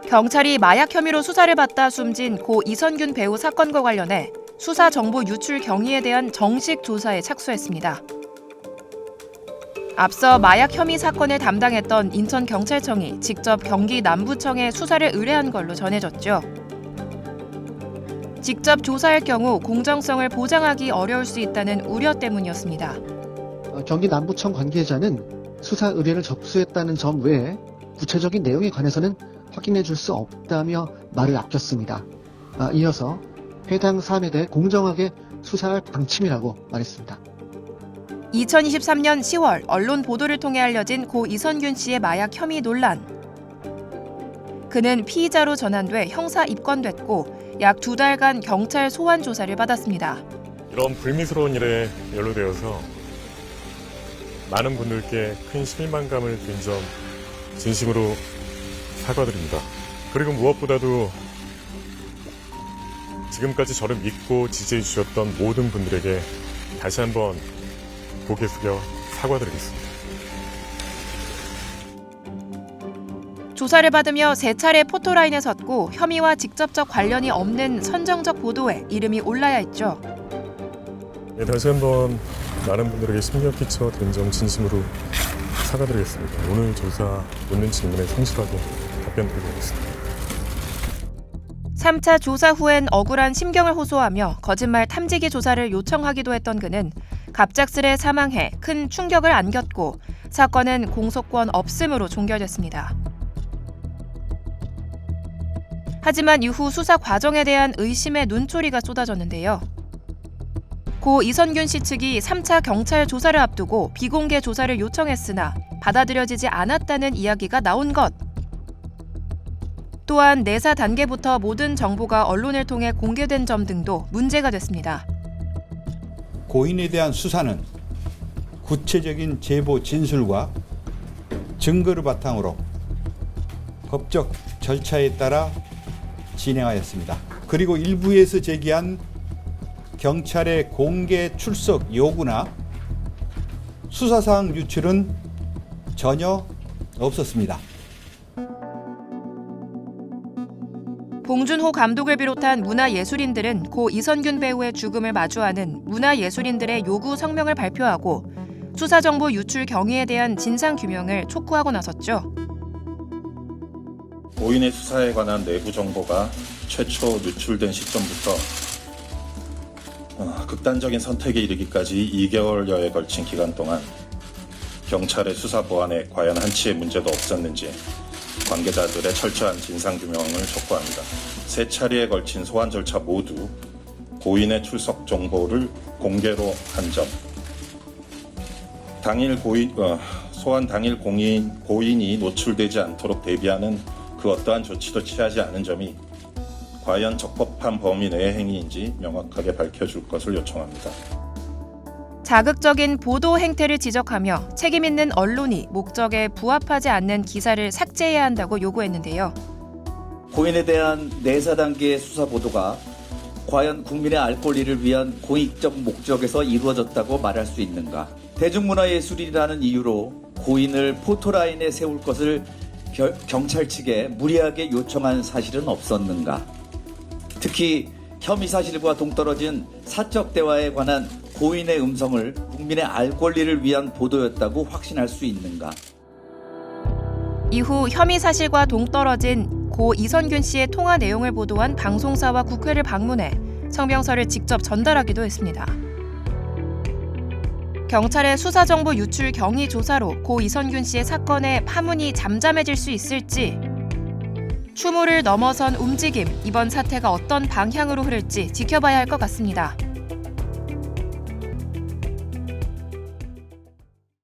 경찰이 마약 혐의로 수사를 받다 숨진 고 이선균 배우 사건과 관련해 수사 정보 유출 경위에 대한 정식 조사에 착수했습니다. 앞서 마약 혐의 사건을 담당했던 인천경찰청이 직접 경기 남부청에 수사를 의뢰한 걸로 전해졌죠. 직접 조사할 경우 공정성을 보장하기 어려울 수 있다는 우려 때문이었습니다. 경기 남부청 관계자는 수사 의뢰를 접수했다는 점 외에 구체적인 내용에 관해서는 확인해 줄 수 없다며 말을 아꼈습니다. 이어서 해당 사안에 대해 공정하게 수사할 방침이라고 말했습니다. 2023년 10월 언론 보도를 통해 알려진 고 이선균 씨의 마약 혐의 논란. 그는 피의자로 전환돼 형사 입건됐고 약 2달간 경찰 소환 조사를 받았습니다. 이런 불미스러운 일에 연루되어서 많은 분들께 큰 실망감을 드린 점 진심으로 사과드립니다. 그리고 무엇보다도 지금까지 저를 믿고 지지해 주셨던 모든 분들에게 다시 한번 고개 숙여 사과드리겠습니다. 조사를 받으며 3차례 포토라인에 섰고 혐의와 직접적 관련이 없는 선정적 보도에 이름이 올라야 했죠. 네, 다시 한번 많은 분들에게 심려 끼쳐 드린 점 진심으로 사과드리겠습니다. 오늘 조사 묻는 질문에 성실하게 답변드리겠습니다. 3차 조사 후엔 억울한 심경을 호소하며 거짓말 탐지기 조사를 요청하기도 했던 그는 갑작스레 사망해 큰 충격을 안겼고 사건은 공소권 없음으로 종결됐습니다. 하지만 이후 수사 과정에 대한 의심의 눈초리가 쏟아졌는데요. 고 이선균 씨 측이 3차 경찰 조사를 앞두고 비공개 조사를 요청했으나 받아들여지지 않았다는 이야기가 나온 것. 또한 내사 단계부터 모든 정보가 언론을 통해 공개된 점 등도 문제가 됐습니다. 고인에 대한 수사는 구체적인 제보 진술과 증거를 바탕으로 법적 절차에 따라 진행하였습니다. 그리고 일부에서 제기한 경찰의 공개 출석 요구나 수사사항 유출은 전혀 없었습니다. 봉준호 감독을 비롯한 문화예술인들은 고 이선균 배우의 죽음을 마주하는 문화예술인들의 요구 성명을 발표하고 수사정보 유출 경위에 대한 진상규명을 촉구하고 나섰죠. 고인의 수사에 관한 내부 정보가 최초 유출된 시점부터 극단적인 선택에 이르기까지 2개월여에 걸친 기간 동안 경찰의 수사 보안에 과연 한치의 문제도 없었는지 관계자들의 철저한 진상규명을 촉구합니다. 3차례에 걸친 소환 절차 모두 고인의 출석 정보를 공개로 한 점, 소환 당일 고인이 노출되지 않도록 대비하는 그 어떠한 조치도 취하지 않은 점이 과연 적법한 범위 내의 행위인지 명확하게 밝혀줄 것을 요청합니다. 자극적인 보도 행태를 지적하며 책임 있는 언론이 목적에 부합하지 않는 기사를 삭제해야 한다고 요구했는데요. 고인에 대한 내사 단계의 수사 보도가 과연 국민의 알 권리를 위한 공익적 목적에서 이루어졌다고 말할 수 있는가? 대중문화예술이라는 이유로 고인을 포토라인에 세울 것을 경찰 측에 무리하게 요청한 사실은 없었는가? 특히 혐의 사실과 동떨어진 사적 대화에 관한 고인의 음성을 국민의 알 권리를 위한 보도였다고 확신할 수 있는가? 이후 혐의 사실과 동떨어진 고 이선균 씨의 통화 내용을 보도한 방송사와 국회를 방문해 성명서를 직접 전달하기도 했습니다. 경찰의 수사정보 유출 경위 조사로 고 이선균 씨의 사건의 파문이 잠잠해질 수 있을지, 추모를 넘어선 움직임, 이번 사태가 어떤 방향으로 흐를지 지켜봐야 할 것 같습니다.